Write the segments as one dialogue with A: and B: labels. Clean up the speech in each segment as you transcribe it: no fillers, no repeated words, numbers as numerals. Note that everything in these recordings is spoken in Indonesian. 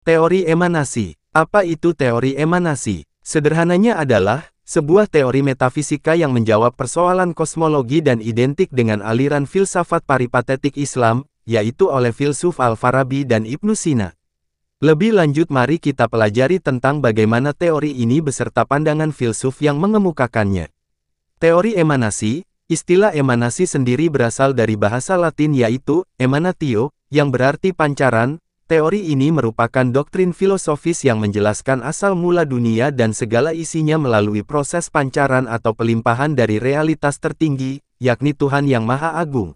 A: Teori emanasi. Apa itu teori emanasi? Sederhananya adalah sebuah teori metafisika yang menjawab persoalan kosmologi dan identik dengan aliran filsafat peripatetik Islam, yaitu oleh filsuf Al-Farabi dan Ibnu Sina. Lebih lanjut mari kita pelajari tentang bagaimana teori ini beserta pandangan filsuf yang mengemukakannya. Teori emanasi. Istilah emanasi sendiri berasal dari bahasa Latin yaitu emanatio, yang berarti pancaran. Teori ini merupakan doktrin filosofis yang menjelaskan asal mula dunia dan segala isinya melalui proses pancaran atau pelimpahan dari realitas tertinggi, yakni Tuhan Yang Maha Agung.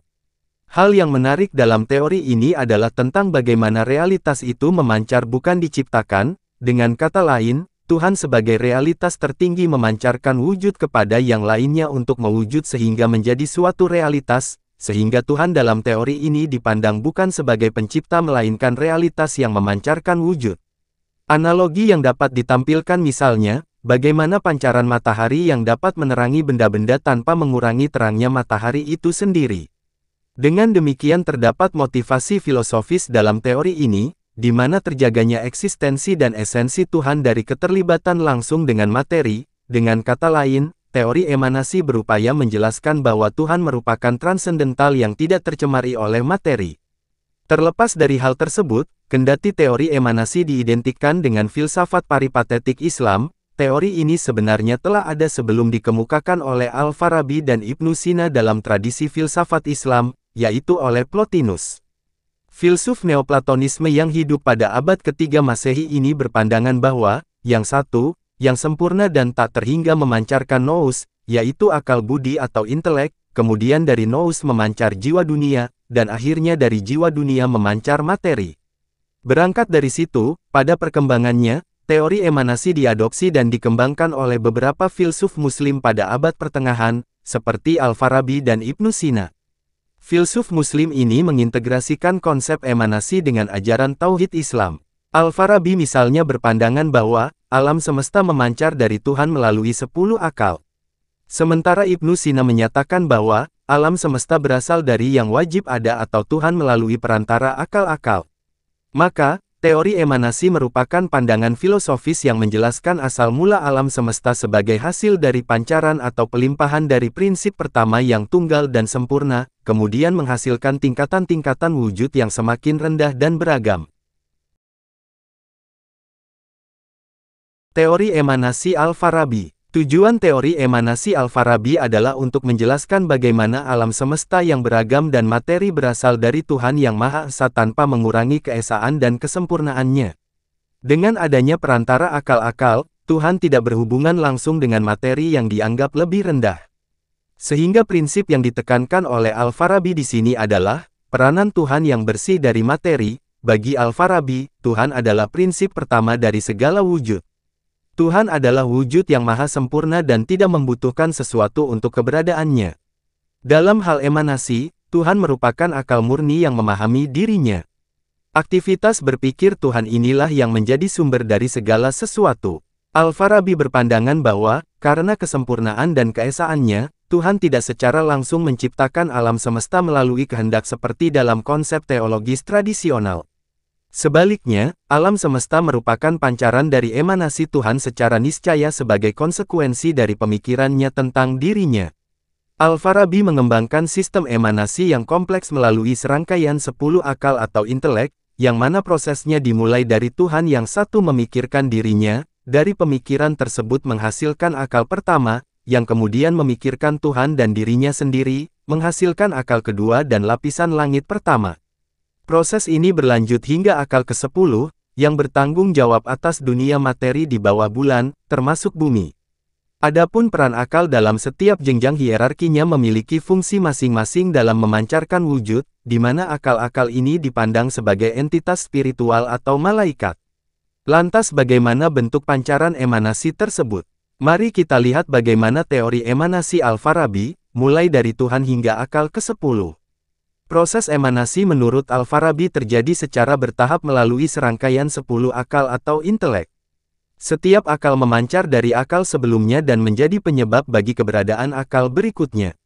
A: Hal yang menarik dalam teori ini adalah tentang bagaimana realitas itu memancar bukan diciptakan, dengan kata lain, Tuhan sebagai realitas tertinggi memancarkan wujud kepada yang lainnya untuk mewujud sehingga menjadi suatu realitas, sehingga Tuhan dalam teori ini dipandang bukan sebagai pencipta melainkan realitas yang memancarkan wujud. Analogi yang dapat ditampilkan misalnya, bagaimana pancaran matahari yang dapat menerangi benda-benda tanpa mengurangi terangnya matahari itu sendiri. Dengan demikian terdapat motivasi filosofis dalam teori ini, di mana terjaganya eksistensi dan esensi Tuhan dari keterlibatan langsung dengan materi. Dengan kata lain, teori emanasi berupaya menjelaskan bahwa Tuhan merupakan transendental yang tidak tercemari oleh materi. Terlepas dari hal tersebut, kendati teori emanasi diidentikan dengan filsafat peripatetik Islam, teori ini sebenarnya telah ada sebelum dikemukakan oleh Al-Farabi dan Ibnu Sina dalam tradisi filsafat Islam, yaitu oleh Plotinus. Filsuf Neoplatonisme yang hidup pada abad ketiga Masehi ini berpandangan bahwa, yang satu, yang sempurna dan tak terhingga memancarkan nous, yaitu akal budi atau intelek, kemudian dari nous memancar jiwa dunia, dan akhirnya dari jiwa dunia memancar materi. Berangkat dari situ, pada perkembangannya, teori emanasi diadopsi dan dikembangkan oleh beberapa filsuf Muslim pada abad pertengahan, seperti Al-Farabi dan Ibnu Sina. Filsuf Muslim ini mengintegrasikan konsep emanasi dengan ajaran Tauhid Islam. Al-Farabi misalnya berpandangan bahwa, alam semesta memancar dari Tuhan melalui 10 akal. Sementara Ibnu Sina menyatakan bahwa, alam semesta berasal dari yang wajib ada atau Tuhan melalui perantara akal-akal. Maka, teori emanasi merupakan pandangan filosofis yang menjelaskan asal mula alam semesta sebagai hasil dari pancaran atau pelimpahan dari prinsip pertama yang tunggal dan sempurna, kemudian menghasilkan tingkatan-tingkatan wujud yang semakin rendah dan beragam. Teori emanasi Al-Farabi. Tujuan teori emanasi Al-Farabi adalah untuk menjelaskan bagaimana alam semesta yang beragam dan materi berasal dari Tuhan Yang Maha Esa tanpa mengurangi keesaan dan kesempurnaannya. Dengan adanya perantara akal-akal, Tuhan tidak berhubungan langsung dengan materi yang dianggap lebih rendah. Sehingga prinsip yang ditekankan oleh Al-Farabi di sini adalah, peranan Tuhan yang bersih dari materi. Bagi Al-Farabi, Tuhan adalah prinsip pertama dari segala wujud. Tuhan adalah wujud yang maha sempurna dan tidak membutuhkan sesuatu untuk keberadaannya. Dalam hal emanasi, Tuhan merupakan akal murni yang memahami dirinya. Aktivitas berpikir Tuhan inilah yang menjadi sumber dari segala sesuatu. Al-Farabi berpandangan bahwa, karena kesempurnaan dan keesaannya, Tuhan tidak secara langsung menciptakan alam semesta melalui kehendak seperti dalam konsep teologis tradisional. Sebaliknya, alam semesta merupakan pancaran dari emanasi Tuhan secara niscaya sebagai konsekuensi dari pemikirannya tentang dirinya. Al-Farabi mengembangkan sistem emanasi yang kompleks melalui serangkaian 10 akal atau intelek, yang mana prosesnya dimulai dari Tuhan yang satu memikirkan dirinya, dari pemikiran tersebut menghasilkan akal pertama, yang kemudian memikirkan Tuhan dan dirinya sendiri, menghasilkan akal kedua dan lapisan langit pertama. Proses ini berlanjut hingga akal ke-10, yang bertanggung jawab atas dunia materi di bawah bulan, termasuk bumi. Adapun peran akal dalam setiap jenjang hierarkinya memiliki fungsi masing-masing dalam memancarkan wujud, di mana akal-akal ini dipandang sebagai entitas spiritual atau malaikat. Lantas bagaimana bentuk pancaran emanasi tersebut? Mari kita lihat bagaimana teori emanasi Al-Farabi, mulai dari Tuhan hingga akal ke-10. Proses emanasi menurut Al-Farabi terjadi secara bertahap melalui serangkaian 10 akal atau intelek. Setiap akal memancar dari akal sebelumnya dan menjadi penyebab bagi keberadaan akal berikutnya.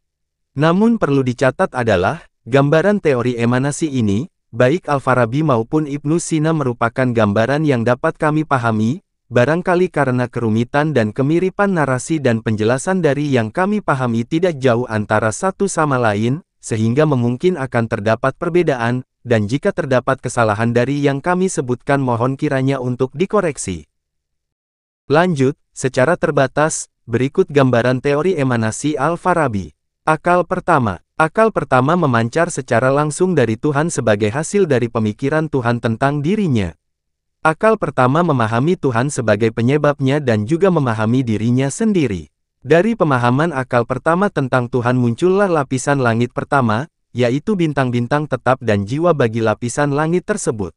A: Namun perlu dicatat adalah, gambaran teori emanasi ini, baik Al-Farabi maupun Ibnu Sina merupakan gambaran yang dapat kami pahami, barangkali karena kerumitan dan kemiripan narasi dan penjelasan dari yang kami pahami tidak jauh antara satu sama lain, sehingga memungkin akan terdapat perbedaan, dan jika terdapat kesalahan dari yang kami sebutkan mohon kiranya untuk dikoreksi. Lanjut, secara terbatas, berikut gambaran teori emanasi Al-Farabi. Akal pertama. Akal pertama memancar secara langsung dari Tuhan sebagai hasil dari pemikiran Tuhan tentang dirinya. Akal pertama memahami Tuhan sebagai penyebabnya dan juga memahami dirinya sendiri. Dari pemahaman akal pertama tentang Tuhan muncullah lapisan langit pertama, yaitu bintang-bintang tetap dan jiwa bagi lapisan langit tersebut.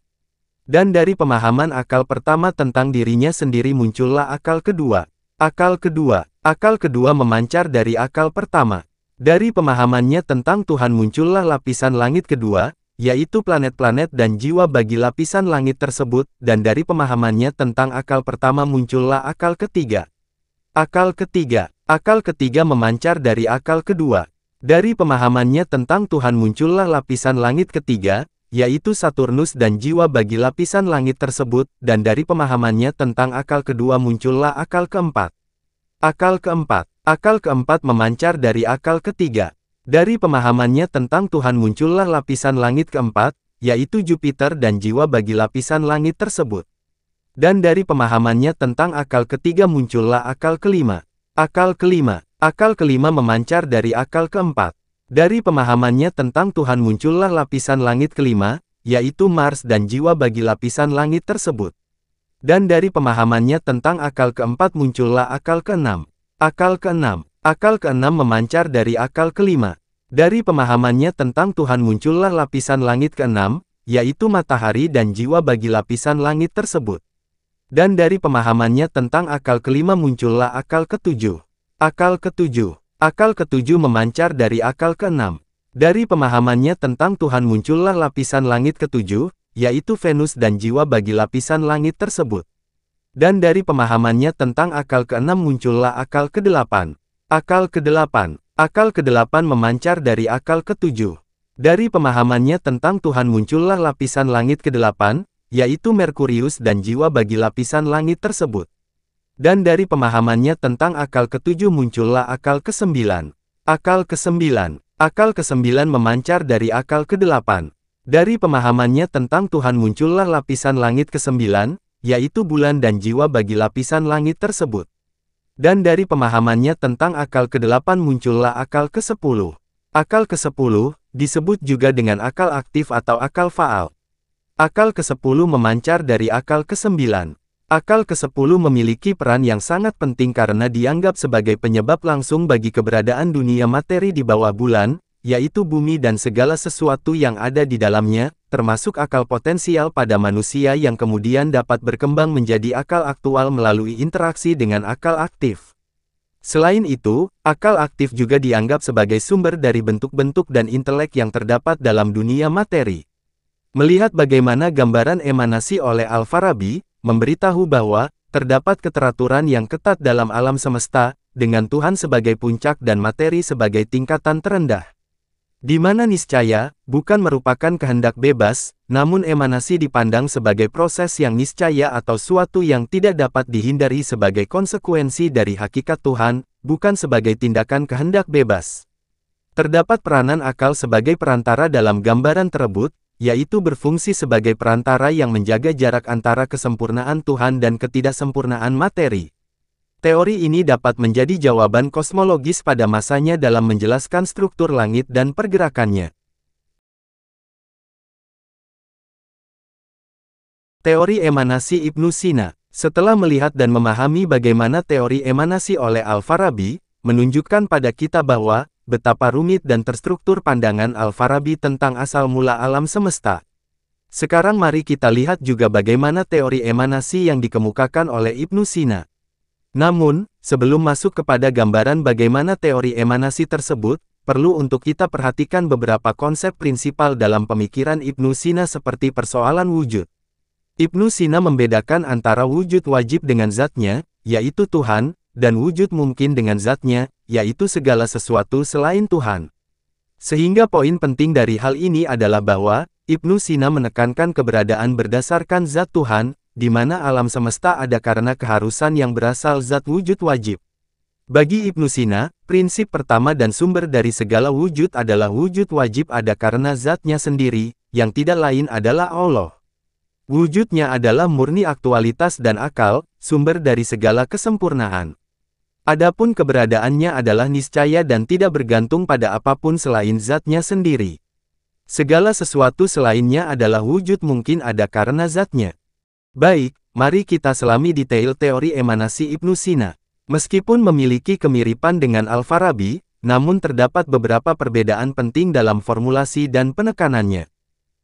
A: Dan dari pemahaman akal pertama tentang dirinya sendiri muncullah akal kedua. Akal kedua memancar dari akal pertama. Dari pemahamannya tentang Tuhan muncullah lapisan langit kedua, yaitu planet-planet dan jiwa bagi lapisan langit tersebut, dan dari pemahamannya tentang akal pertama muncullah akal ketiga. Akal ketiga memancar dari akal kedua. Dari pemahamannya tentang Tuhan muncullah lapisan langit ketiga, yaitu Saturnus dan jiwa bagi lapisan langit tersebut, dan dari pemahamannya tentang akal kedua muncullah akal keempat. Akal keempat memancar dari akal ketiga. Dari pemahamannya tentang Tuhan muncullah lapisan langit keempat, yaitu Jupiter dan jiwa bagi lapisan langit tersebut. Dan dari pemahamannya tentang akal ketiga muncullah akal kelima. Akal kelima memancar dari akal keempat. Dari pemahamannya tentang Tuhan muncullah lapisan langit kelima, yaitu Mars dan jiwa bagi lapisan langit tersebut. Dan dari pemahamannya tentang akal keempat muncullah akal keenam. Akal keenam memancar dari akal kelima. Dari pemahamannya tentang Tuhan muncullah lapisan langit keenam, yaitu matahari dan jiwa bagi lapisan langit tersebut. Dan dari pemahamannya tentang akal kelima muncullah akal ketujuh. Akal ketujuh memancar dari akal keenam. Dari pemahamannya tentang Tuhan muncullah lapisan langit ketujuh, yaitu Venus dan jiwa bagi lapisan langit tersebut. Dan dari pemahamannya tentang akal keenam muncullah akal kedelapan. Akal kedelapan memancar dari akal ketujuh. Dari pemahamannya tentang Tuhan muncullah lapisan langit kedelapan, yaitu Merkurius dan jiwa bagi lapisan langit tersebut. Dan dari pemahamannya tentang akal ketujuh muncullah akal kesembilan. Akal kesembilan memancar dari akal kedelapan. Dari pemahamannya tentang Tuhan muncullah lapisan langit kesembilan, yaitu bulan dan jiwa bagi lapisan langit tersebut. Dan dari pemahamannya tentang akal kedelapan muncullah akal kesepuluh. Akal kesepuluh disebut juga dengan akal aktif atau akal faal. Akal kesepuluh memancar dari akal kesembilan. Akal kesepuluh memiliki peran yang sangat penting karena dianggap sebagai penyebab langsung bagi keberadaan dunia materi di bawah bulan, yaitu bumi dan segala sesuatu yang ada di dalamnya, termasuk akal potensial pada manusia yang kemudian dapat berkembang menjadi akal aktual melalui interaksi dengan akal aktif. Selain itu, akal aktif juga dianggap sebagai sumber dari bentuk-bentuk dan intelek yang terdapat dalam dunia materi. Melihat bagaimana gambaran emanasi oleh Al-Farabi, memberitahu bahwa terdapat keteraturan yang ketat dalam alam semesta, dengan Tuhan sebagai puncak dan materi sebagai tingkatan terendah. Di mana niscaya bukan merupakan kehendak bebas, namun emanasi dipandang sebagai proses yang niscaya atau suatu yang tidak dapat dihindari sebagai konsekuensi dari hakikat Tuhan, bukan sebagai tindakan kehendak bebas. Terdapat peranan akal sebagai perantara dalam gambaran tersebut, yaitu berfungsi sebagai perantara yang menjaga jarak antara kesempurnaan Tuhan dan ketidaksempurnaan materi. Teori ini dapat menjadi jawaban kosmologis pada masanya dalam menjelaskan struktur langit dan pergerakannya. Teori emanasi Ibnu Sina. Setelah melihat dan memahami bagaimana teori emanasi oleh Al-Farabi, menunjukkan pada kita bahwa betapa rumit dan terstruktur pandangan Al-Farabi tentang asal mula alam semesta. Sekarang mari kita lihat juga bagaimana teori emanasi yang dikemukakan oleh Ibnu Sina. Namun, sebelum masuk kepada gambaran bagaimana teori emanasi tersebut, perlu untuk kita perhatikan beberapa konsep prinsipal dalam pemikiran Ibnu Sina seperti persoalan wujud. Ibnu Sina membedakan antara wujud wajib dengan zatnya, yaitu Tuhan, dan wujud mungkin dengan zatnya, yaitu segala sesuatu selain Tuhan. Sehingga poin penting dari hal ini adalah bahwa, Ibnu Sina menekankan keberadaan berdasarkan zat Tuhan, di mana alam semesta ada karena keharusan yang berasal zat wujud wajib. Bagi Ibnu Sina, prinsip pertama dan sumber dari segala wujud adalah wujud wajib ada karena zatnya sendiri, yang tidak lain adalah Allah. Wujudnya adalah murni aktualitas dan akal, sumber dari segala kesempurnaan. Adapun keberadaannya adalah niscaya dan tidak bergantung pada apapun selain zatnya sendiri. Segala sesuatu selainnya adalah wujud mungkin ada karena zatnya. Baik, mari kita selami detail teori emanasi Ibnu Sina. Meskipun memiliki kemiripan dengan Al-Farabi, namun terdapat beberapa perbedaan penting dalam formulasi dan penekanannya.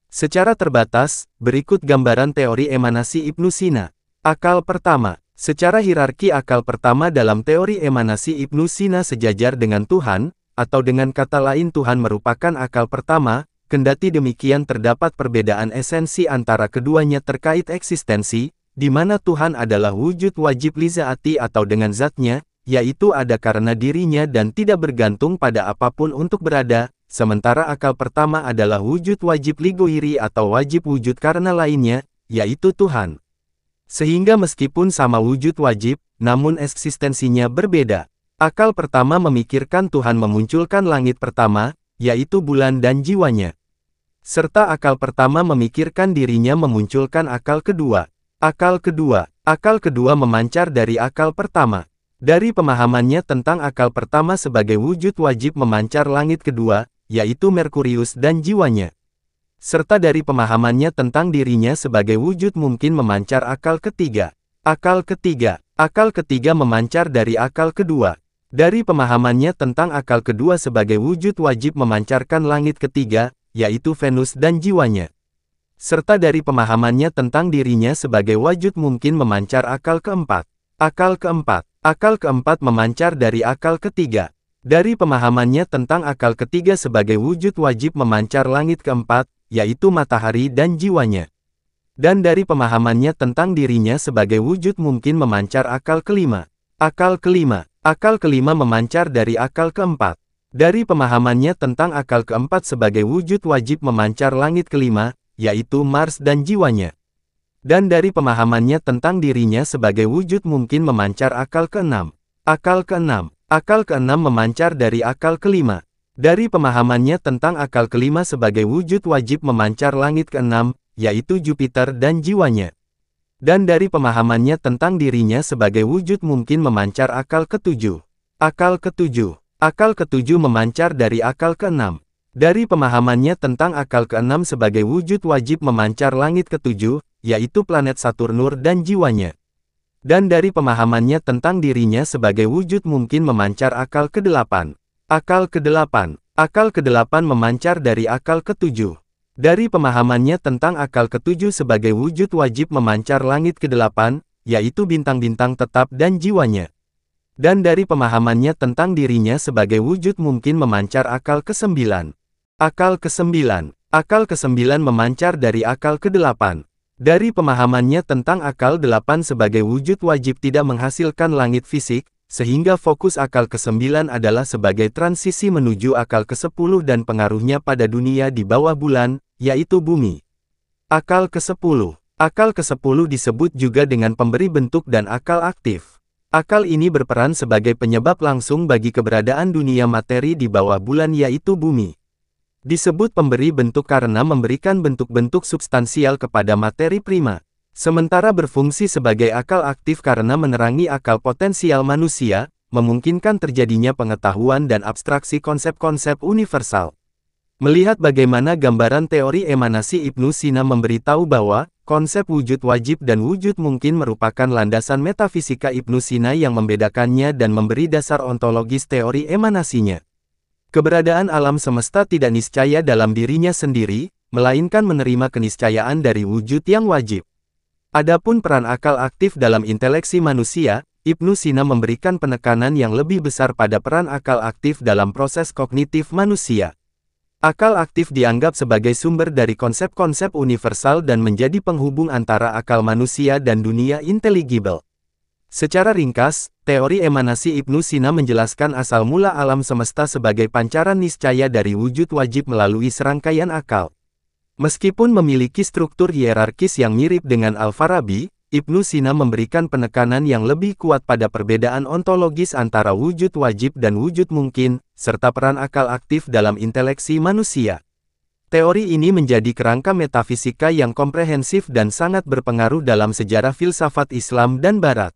A: Secara terbatas, berikut gambaran teori emanasi Ibnu Sina. Akal pertama. Secara hierarki akal pertama dalam teori emanasi Ibnu Sina sejajar dengan Tuhan, atau dengan kata lain Tuhan merupakan akal pertama. Kendati demikian terdapat perbedaan esensi antara keduanya terkait eksistensi, di mana Tuhan adalah wujud wajib li zaati atau dengan zatnya, yaitu ada karena dirinya dan tidak bergantung pada apapun untuk berada, sementara akal pertama adalah wujud wajib li goiri atau wajib wujud karena lainnya, yaitu Tuhan. Sehingga meskipun sama wujud wajib, namun eksistensinya berbeda. Akal pertama memikirkan Tuhan memunculkan langit pertama, yaitu bulan dan jiwanya. Serta akal pertama memikirkan dirinya memunculkan akal kedua. Akal kedua memancar dari akal pertama. Dari pemahamannya tentang akal pertama sebagai wujud wajib memancar langit kedua, yaitu Merkurius dan jiwanya. Serta dari pemahamannya tentang dirinya sebagai wujud mungkin memancar akal ketiga. Akal ketiga memancar dari akal kedua. Dari pemahamannya tentang akal kedua sebagai wujud wajib memancarkan langit ketiga, yaitu Venus dan jiwanya. Serta dari pemahamannya tentang dirinya sebagai wujud mungkin memancar akal keempat. Akal keempat memancar dari akal ketiga. Dari pemahamannya tentang akal ketiga sebagai wujud wajib memancar langit keempat, yaitu matahari dan jiwanya. Dan dari pemahamannya tentang dirinya sebagai wujud mungkin memancar akal kelima. Akal kelima memancar dari akal keempat. Dari pemahamannya tentang akal keempat sebagai wujud wajib memancar langit kelima, yaitu Mars dan jiwanya. Dan dari pemahamannya tentang dirinya sebagai wujud mungkin memancar akal keenam. Akal keenam memancar dari akal kelima. Dari pemahamannya tentang akal kelima sebagai wujud wajib memancar langit keenam, yaitu Jupiter dan jiwanya. Dan dari pemahamannya tentang dirinya sebagai wujud mungkin memancar akal ketujuh. Akal ketujuh memancar dari akal keenam. Dari pemahamannya tentang akal keenam sebagai wujud wajib memancar langit ketujuh, yaitu planet Saturnus dan jiwanya. Dan dari pemahamannya tentang dirinya sebagai wujud mungkin memancar akal kedelapan. Akal kedelapan memancar dari akal ketujuh. Dari pemahamannya tentang akal ketujuh sebagai wujud wajib memancar langit kedelapan, yaitu bintang-bintang tetap dan jiwanya. Dan dari pemahamannya tentang dirinya sebagai wujud mungkin memancar akal kesembilan. Akal kesembilan memancar dari akal kedelapan. Dari pemahamannya tentang akal delapan sebagai wujud wajib tidak menghasilkan langit fisik, sehingga fokus akal kesembilan adalah sebagai transisi menuju akal kesepuluh dan pengaruhnya pada dunia di bawah bulan, yaitu bumi. Akal kesepuluh disebut juga dengan pemberi bentuk dan akal aktif. Akal ini berperan sebagai penyebab langsung bagi keberadaan dunia materi di bawah bulan yaitu bumi. Disebut pemberi bentuk karena memberikan bentuk-bentuk substansial kepada materi prima. Sementara berfungsi sebagai akal aktif karena menerangi akal potensial manusia, memungkinkan terjadinya pengetahuan dan abstraksi konsep-konsep universal. Melihat bagaimana gambaran teori emanasi Ibnu Sina memberitahu bahwa konsep wujud wajib dan wujud mungkin merupakan landasan metafisika Ibnu Sina yang membedakannya dan memberi dasar ontologis teori emanasinya. Keberadaan alam semesta tidak niscaya dalam dirinya sendiri, melainkan menerima keniscayaan dari wujud yang wajib. Adapun peran akal aktif dalam inteleksi manusia, Ibnu Sina memberikan penekanan yang lebih besar pada peran akal aktif dalam proses kognitif manusia. Akal aktif dianggap sebagai sumber dari konsep-konsep universal dan menjadi penghubung antara akal manusia dan dunia intelligible. Secara ringkas, teori emanasi Ibnu Sina menjelaskan asal mula alam semesta sebagai pancaran niscaya dari wujud wajib melalui serangkaian akal. Meskipun memiliki struktur hierarkis yang mirip dengan Al-Farabi, Ibnu Sina memberikan penekanan yang lebih kuat pada perbedaan ontologis antara wujud wajib dan wujud mungkin, serta peran akal aktif dalam inteleksi manusia. Teori ini menjadi kerangka metafisika yang komprehensif dan sangat berpengaruh dalam sejarah filsafat Islam dan Barat.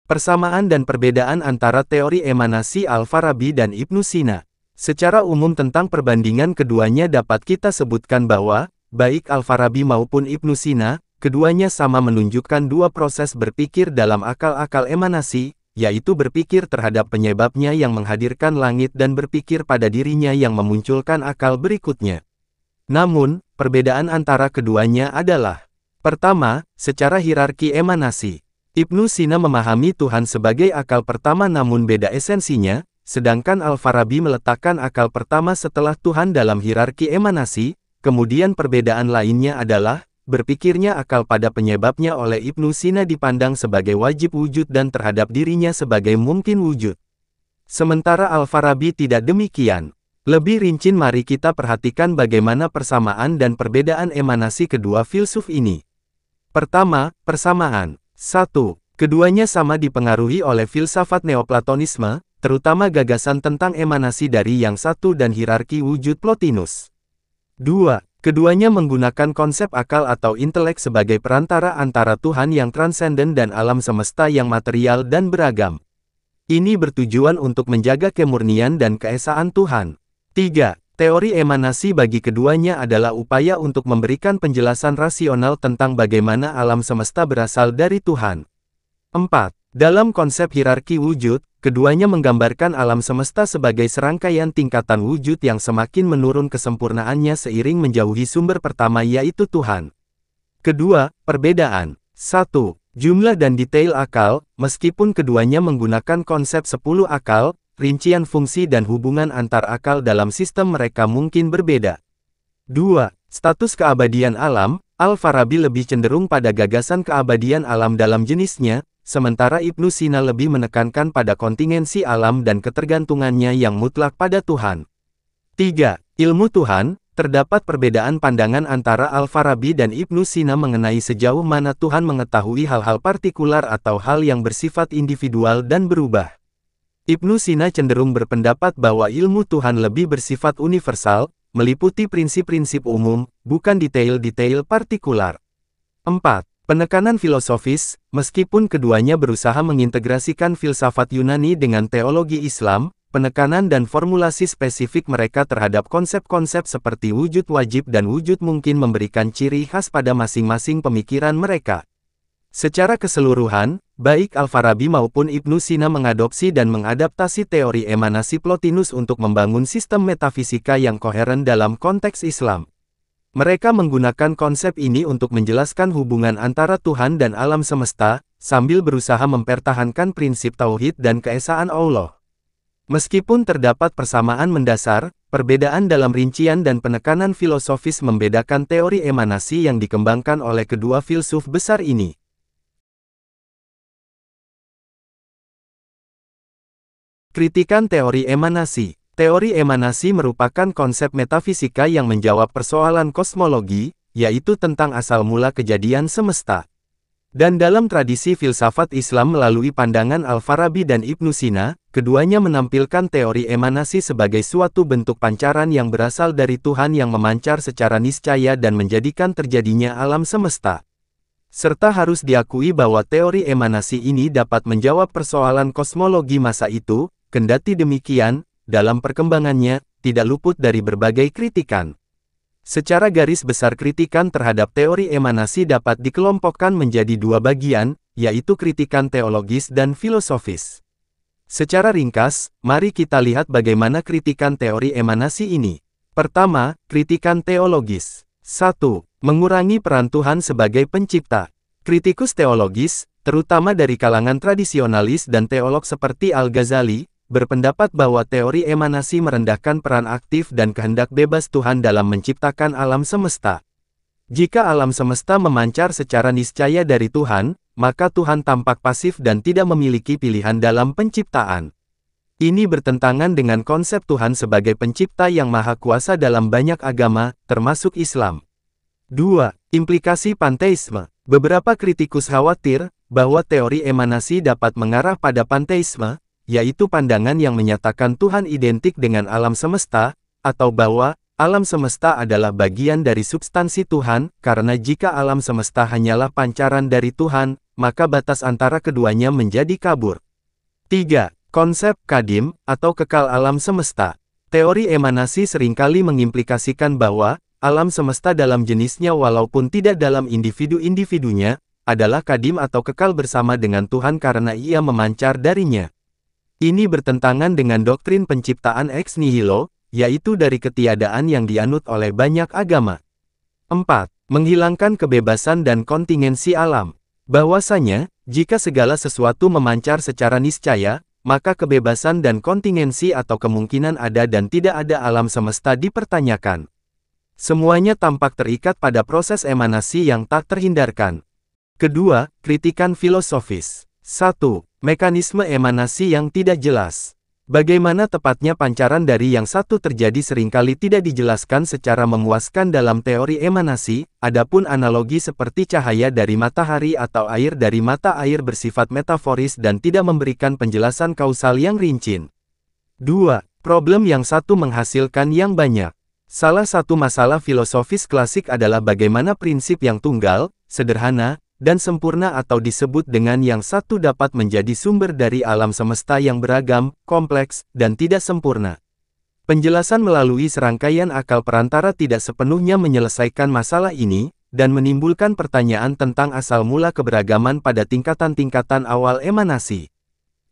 A: Persamaan dan perbedaan antara teori emanasi Al-Farabi dan Ibnu Sina. Secara umum tentang perbandingan keduanya dapat kita sebutkan bahwa, baik Al-Farabi maupun Ibnu Sina, keduanya sama menunjukkan dua proses berpikir dalam akal-akal emanasi, yaitu berpikir terhadap penyebabnya yang menghadirkan langit dan berpikir pada dirinya yang memunculkan akal berikutnya. Namun, perbedaan antara keduanya adalah: pertama, secara hierarki emanasi. Ibnu Sina memahami Tuhan sebagai akal pertama namun beda esensinya, sedangkan Al-Farabi meletakkan akal pertama setelah Tuhan dalam hierarki emanasi. Kemudian perbedaan lainnya adalah, berpikirnya akal pada penyebabnya oleh Ibnu Sina dipandang sebagai wajib wujud dan terhadap dirinya sebagai mungkin wujud. Sementara Al-Farabi tidak demikian. Lebih rinci mari kita perhatikan bagaimana persamaan dan perbedaan emanasi kedua filsuf ini. Pertama, persamaan. 1. Keduanya sama dipengaruhi oleh filsafat Neoplatonisme, terutama gagasan tentang emanasi dari yang satu dan hierarki wujud Plotinus. 2. Keduanya menggunakan konsep akal atau intelek sebagai perantara antara Tuhan yang transenden dan alam semesta yang material dan beragam. Ini bertujuan untuk menjaga kemurnian dan keesaan Tuhan. 3. Teori emanasi bagi keduanya adalah upaya untuk memberikan penjelasan rasional tentang bagaimana alam semesta berasal dari Tuhan. 4. Dalam konsep hierarki wujud, keduanya menggambarkan alam semesta sebagai serangkaian tingkatan wujud yang semakin menurun kesempurnaannya seiring menjauhi sumber pertama yaitu Tuhan. Kedua, perbedaan. 1. Jumlah dan detail akal, meskipun keduanya menggunakan konsep 10 akal, rincian fungsi dan hubungan antar akal dalam sistem mereka mungkin berbeda. 2. Status keabadian alam, Al-Farabi lebih cenderung pada gagasan keabadian alam dalam jenisnya, sementara Ibnu Sina lebih menekankan pada kontingensi alam dan ketergantungannya yang mutlak pada Tuhan. 3. Ilmu Tuhan, terdapat perbedaan pandangan antara Al-Farabi dan Ibnu Sina mengenai sejauh mana Tuhan mengetahui hal-hal partikular atau hal yang bersifat individual dan berubah. Ibnu Sina cenderung berpendapat bahwa ilmu Tuhan lebih bersifat universal, meliputi prinsip-prinsip umum, bukan detail-detail partikular. 4. Penekanan filosofis, meskipun keduanya berusaha mengintegrasikan filsafat Yunani dengan teologi Islam, penekanan dan formulasi spesifik mereka terhadap konsep-konsep seperti wujud wajib dan wujud mungkin memberikan ciri khas pada masing-masing pemikiran mereka. Secara keseluruhan, baik Al-Farabi maupun Ibnu Sina mengadopsi dan mengadaptasi teori emanasi Plotinus untuk membangun sistem metafisika yang koheren dalam konteks Islam. Mereka menggunakan konsep ini untuk menjelaskan hubungan antara Tuhan dan alam semesta, sambil berusaha mempertahankan prinsip tauhid dan keesaan Allah. Meskipun terdapat persamaan mendasar, perbedaan dalam rincian dan penekanan filosofis membedakan teori emanasi yang dikembangkan oleh kedua filsuf besar ini. Kritikan teori emanasi. Teori emanasi merupakan konsep metafisika yang menjawab persoalan kosmologi, yaitu tentang asal mula kejadian semesta. Dan dalam tradisi filsafat Islam melalui pandangan Al-Farabi dan Ibnu Sina, keduanya menampilkan teori emanasi sebagai suatu bentuk pancaran yang berasal dari Tuhan yang memancar secara niscaya dan menjadikan terjadinya alam semesta. Serta harus diakui bahwa teori emanasi ini dapat menjawab persoalan kosmologi masa itu. Kendati demikian, dalam perkembangannya, tidak luput dari berbagai kritikan. Secara garis besar kritikan terhadap teori emanasi dapat dikelompokkan menjadi dua bagian, yaitu kritikan teologis dan filosofis. Secara ringkas, mari kita lihat bagaimana kritikan teori emanasi ini. Pertama, kritikan teologis. 1. Mengurangi peran Tuhan sebagai pencipta. Kritikus teologis, terutama dari kalangan tradisionalis dan teolog seperti Al-Ghazali, berpendapat bahwa teori emanasi merendahkan peran aktif dan kehendak bebas Tuhan dalam menciptakan alam semesta. Jika alam semesta memancar secara niscaya dari Tuhan, maka Tuhan tampak pasif dan tidak memiliki pilihan dalam penciptaan. Ini bertentangan dengan konsep Tuhan sebagai pencipta yang maha kuasa dalam banyak agama, termasuk Islam. 2. Implikasi panteisme. Beberapa kritikus khawatir bahwa teori emanasi dapat mengarah pada panteisme, yaitu pandangan yang menyatakan Tuhan identik dengan alam semesta, atau bahwa alam semesta adalah bagian dari substansi Tuhan, karena jika alam semesta hanyalah pancaran dari Tuhan, maka batas antara keduanya menjadi kabur. 3. Konsep kadim, atau kekal alam semesta. Teori emanasi seringkali mengimplikasikan bahwa alam semesta dalam jenisnya walaupun tidak dalam individu-individunya, adalah kadim atau kekal bersama dengan Tuhan karena ia memancar darinya. Ini bertentangan dengan doktrin penciptaan ex nihilo, yaitu dari ketiadaan yang dianut oleh banyak agama. 4. Menghilangkan kebebasan dan kontingensi alam. Bahwasanya, jika segala sesuatu memancar secara niscaya, maka kebebasan dan kontingensi atau kemungkinan ada dan tidak ada alam semesta dipertanyakan. Semuanya tampak terikat pada proses emanasi yang tak terhindarkan. Kedua, kritikan filosofis. 1. Mekanisme emanasi yang tidak jelas. Bagaimana tepatnya pancaran dari yang satu terjadi seringkali tidak dijelaskan secara memuaskan dalam teori emanasi, adapun analogi seperti cahaya dari matahari atau air dari mata air bersifat metaforis dan tidak memberikan penjelasan kausal yang rinci. 2. Problem yang satu menghasilkan yang banyak. Salah satu masalah filosofis klasik adalah bagaimana prinsip yang tunggal, sederhana, dan sempurna atau disebut dengan yang satu dapat menjadi sumber dari alam semesta yang beragam, kompleks, dan tidak sempurna. Penjelasan melalui serangkaian akal perantara tidak sepenuhnya menyelesaikan masalah ini, dan menimbulkan pertanyaan tentang asal mula keberagaman pada tingkatan-tingkatan awal emanasi.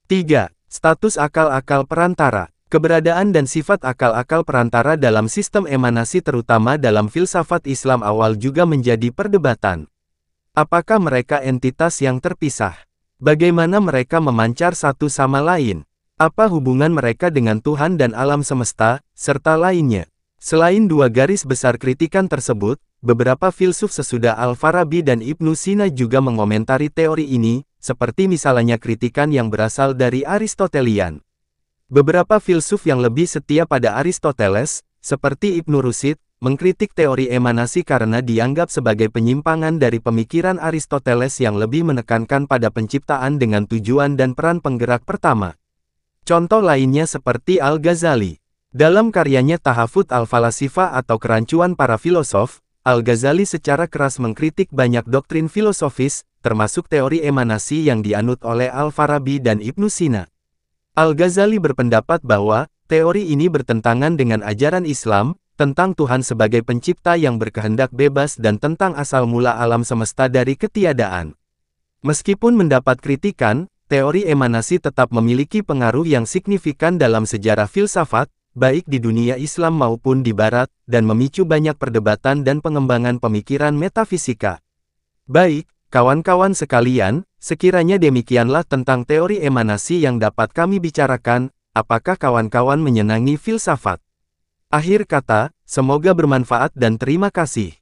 A: 3. Status akal-akal perantara. Keberadaan dan sifat akal-akal perantara dalam sistem emanasi terutama dalam filsafat Islam awal juga menjadi perdebatan. Apakah mereka entitas yang terpisah? Bagaimana mereka memancar satu sama lain? Apa hubungan mereka dengan Tuhan dan alam semesta, serta lainnya? Selain dua garis besar kritikan tersebut, beberapa filsuf sesudah Al-Farabi dan Ibnu Sina juga mengomentari teori ini, seperti misalnya kritikan yang berasal dari Aristotelian. Beberapa filsuf yang lebih setia pada Aristoteles, seperti Ibnu Rushd, mengkritik teori emanasi karena dianggap sebagai penyimpangan dari pemikiran Aristoteles yang lebih menekankan pada penciptaan dengan tujuan dan peran penggerak pertama. Contoh lainnya seperti Al-Ghazali. Dalam karyanya Tahafut al-Falasifah atau Kerancuan Para Filosof, Al-Ghazali secara keras mengkritik banyak doktrin filosofis, termasuk teori emanasi yang dianut oleh Al-Farabi dan Ibnu Sina. Al-Ghazali berpendapat bahwa teori ini bertentangan dengan ajaran Islam, tentang Tuhan sebagai pencipta yang berkehendak bebas dan tentang asal mula alam semesta dari ketiadaan. Meskipun mendapat kritikan, teori emanasi tetap memiliki pengaruh yang signifikan dalam sejarah filsafat, baik di dunia Islam maupun di Barat, dan memicu banyak perdebatan dan pengembangan pemikiran metafisika. Baik, kawan-kawan sekalian, sekiranya demikianlah tentang teori emanasi yang dapat kami bicarakan, apakah kawan-kawan menyenangi filsafat? Akhir kata, semoga bermanfaat dan terima kasih.